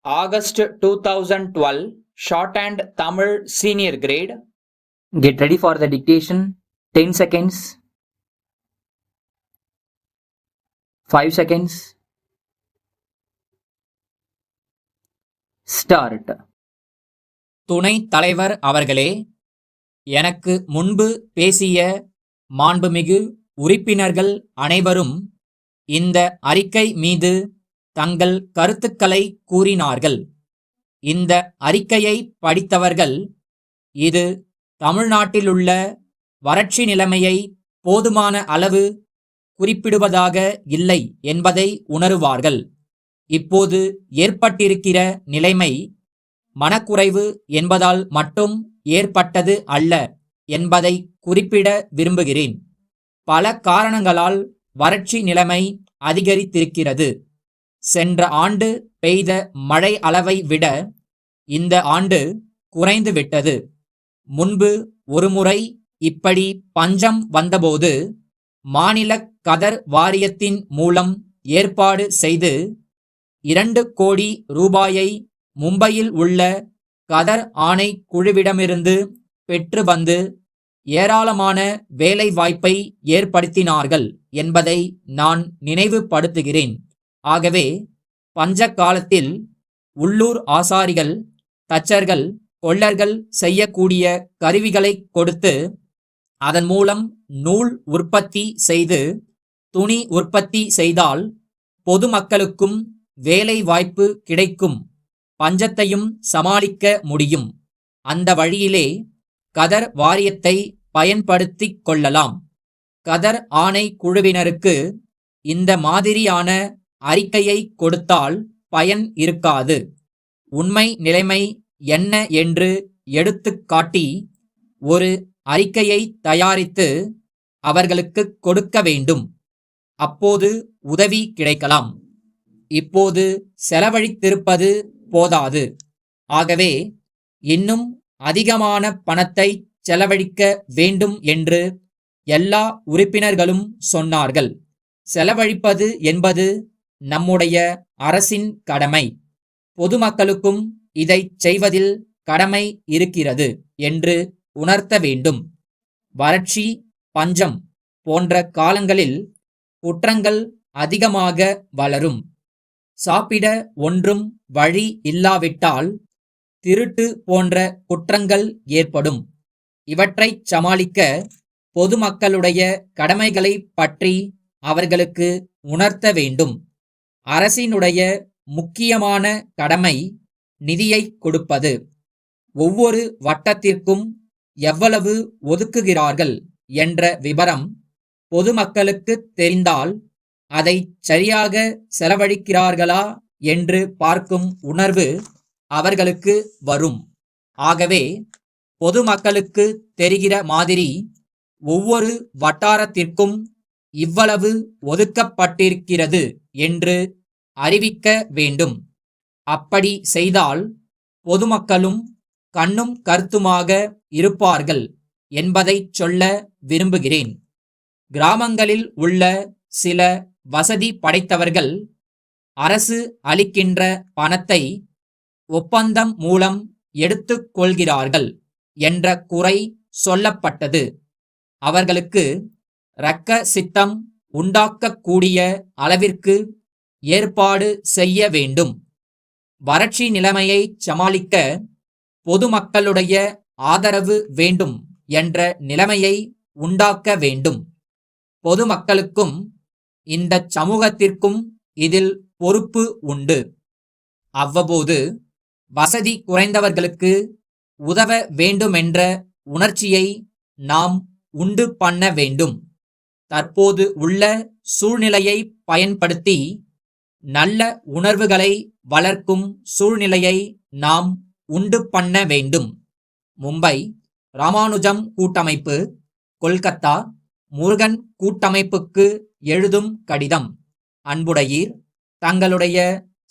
August 2012, Shorthand Tamil Senior Grade. Get ready for the dictation. 10 seconds. 5 seconds. Start. துணைத் தலைவர் அவர்களே, எனக்கு முன்பு பேசிய மாண்புமிகு உறுப்பினர்கள் அனைவரும் இந்த அறிக்கை மீது தங்கள் கருத்துக்களை கூறினார்கள். இந்த அறிக்கையை படித்தவர்கள் இது தமிழ்நாட்டிலுள்ள வறட்சி நிலைமையை போதுமான அளவு குறிப்பிடுவதாக இல்லை என்பதை உணருவார்கள். இப்போது ஏற்பட்டிருக்கிற நிலைமை மனக்குறைவு என்பதால் மட்டும் ஏற்பட்டது அல்ல என்பதை குறிப்பிட விரும்புகிறேன். பல காரணங்களால் வறட்சி நிலைமை அதிகரித்திருக்கிறது. சென்ற ஆண்டு பெய்த மழை அளவை விட இந்த ஆண்டு குறைந்துவிட்டது. முன்பு ஒருமுறை இப்படி பஞ்சம் வந்தபோது மாநில கதர் வாரியத்தின் மூலம் ஏற்பாடு செய்து 2 கோடி ரூபாயை மும்பையில் உள்ள கதர் ஆணை குழுவிடமிருந்து பெற்று வந்து ஏராளமான வேலை வாய்ப்பை ஏற்படுத்தினார்கள் என்பதை நான் நினைவுபடுத்துகிறேன். ஆகவே பஞ்ச காலத்தில் உள்ளூர் ஆசாரிகள், தச்சர்கள், கொல்லர்கள் செய்யக்கூடிய கருவிகளை கொடுத்து அதன் மூலம் நூல் உற்பத்தி செய்து துணி உற்பத்தி செய்தால் பொதுமக்களுக்கும் வேலை வாய்ப்பு கிடைக்கும், பஞ்சத்தையும் சமாளிக்க முடியும். அந்த வழியிலே கதர் வாரியத்தை பயன்படுத்திக் கொள்ளலாம். கதர் ஆணை குழுவினருக்கு இந்த மாதிரியான அறிக்கையை கொடுத்தால் பயன் இருக்காது. உண்மை நிலைமை என்ன என்று எடுத்துக் காட்டி ஒரு அறிக்கையை தயாரித்து அவர்களுக்கு கொடுக்க வேண்டும். அப்போது உதவி கிடைக்கலாம். இப்போது செலவழித்திருப்பது போதாது. ஆகவே இன்னும் அதிகமான பணத்தை செலவழிக்க வேண்டும் என்று எல்லா உறுப்பினர்களும் சொன்னார்கள். செலவழிப்பது என்பது நம்முடைய அரசின் கடமை. பொதுமக்களுக்கும் இதை செய்வதில் கடமை இருக்கிறது என்று உணர்த்த வேண்டும். வறட்சி, பஞ்சம் போன்ற காலங்களில் குற்றங்கள் அதிகமாக வளரும். சாப்பிட ஒன்றும் வழி இல்லாவிட்டால் திருட்டு போன்ற குற்றங்கள் ஏற்படும். இவற்றைச் சமாளிக்க பொதுமக்களுடைய கடமைகளை பற்றி அவர்களுக்கு உணர்த்த வேண்டும். அரசினுடைய முக்கியமான கடமை நிதியை கொடுப்பது. ஒவ்வொரு வட்டத்திற்கும் எவ்வளவு ஒதுக்குகிறார்கள் என்ற விபரம் பொதுமக்களுக்கு தெரிந்தால் அதை சரியாக செலவழிக்கிறார்களா என்று பார்க்கும் உணர்வு அவர்களுக்கு வரும். ஆகவே பொதுமக்களுக்கு தெரிகிற மாதிரி ஒவ்வொரு வட்டாரத்திற்கும் இவ்வளவு ஒதுக்கப்பட்டிருக்கிறது என்று அறிவிக்க வேண்டும். அப்படி செய்தால் பொதுமக்களும் கண்ணும் கருத்துமாக இருப்பார்கள் என்பதை சொல்ல விரும்புகிறேன். கிராமங்களில் உள்ள சில வசதி படைத்தவர்கள் அரசு அளிக்கின்ற பணத்தை ஒப்பந்தம் மூலம் எடுத்துக் கொள்கிறார்கள் என்ற குறை சொல்லப்பட்டது. அவர்களுக்கு இரக்க சித்தம் உண்டாக்கக்கூடிய அளவிற்கு ஏற்பாடு செய்ய வேண்டும். வறட்சி நிலைமையை சமாளிக்க பொதுமக்களுடைய ஆதரவு வேண்டும் என்ற நிலைமையை உண்டாக்க வேண்டும். பொதுமக்களுக்கும் இந்த சமூகத்திற்கும் இதில் பொறுப்பு உண்டு. அவ்வப்போது வசதி குறைந்தவர்களுக்கு உதவ வேண்டுமென்ற உணர்ச்சியை நாம் உண்டு பண்ண வேண்டும். தற்போது உள்ள சூழ்நிலையை பயன்படுத்தி நல்ல உணர்வுகளை வளர்க்கும் சூழ்நிலையை நாம் உண்டு பண்ண வேண்டும். மும்பை ராமானுஜம் கூட்டமைப்பு, கொல்கத்தா முருகன் கூட்டமைப்புக்கு எழுதும் கடிதம். அன்புடையீர், தங்களுடைய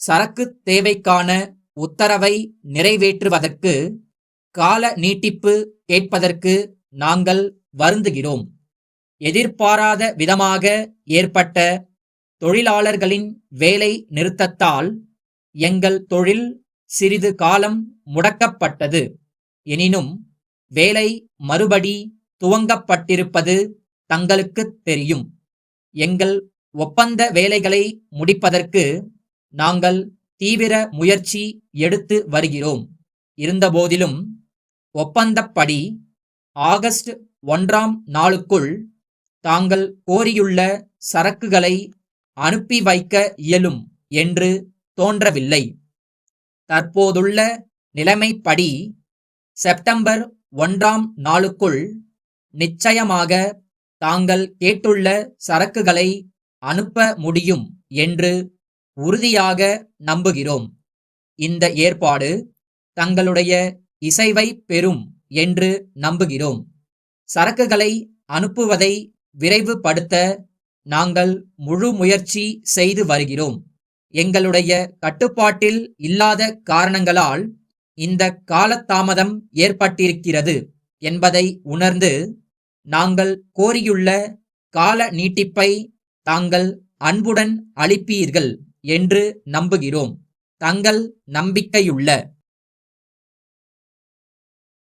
சரக்கு தேவைக்கான உத்தரவை நிறைவேற்றுவதற்கு கால நீட்டிப்பு கேட்பதற்கு நாங்கள் வருந்துகிறோம். எதிர்பாராத விதமாக ஏற்பட்ட தொழிலாளர்களின் வேலை நிறுத்தத்தால் எங்கள் தொழில் சிறிது காலம் முடக்கப்பட்டது. எனினும் வேலை மறுபடி துவங்கப்பட்டிருப்பது தங்களுக்குத் தெரியும். எங்கள் ஒப்பந்த வேலைகளை முடிப்பதற்கு நாங்கள் தீவிர முயற்சி எடுத்து வருகிறோம். இருந்தபோதிலும் ஒப்பந்தப்படி ஆகஸ்ட் 1ஆம் நாளுக்குள் தாங்கள் கோரியுள்ள சரக்குகளை அனுப்பி வைக்க இயலும் என்று தோன்றவில்லை. தற்போதுள்ள நிலைமைப்படி செப்டம்பர் 1ஆம் நாளுக்குள் நிச்சயமாக தாங்கள் கேட்டுள்ள சரக்குகளை அனுப்ப முடியும் என்று உறுதியாக நம்புகிறோம். இந்த ஏற்பாடு தங்களுடைய இசைவை பெறும் என்று நம்புகிறோம். சரக்குகளை அனுப்புவதை விரைவுபடுத்த நாங்கள் முழு முயற்சி செய்து வருகிறோம். எங்களுடைய கட்டுப்பாட்டில் இல்லாத காரணங்களால் இந்த காலதாமதம் ஏற்பட்டிருக்கிறது என்பதை உணர்ந்து நாங்கள் கோரியுள்ள கால நீட்டிப்பை தாங்கள் அன்புடன் அளிப்பீர்கள் என்று நம்புகிறோம். தங்கள் நம்பிக்கையுள்ள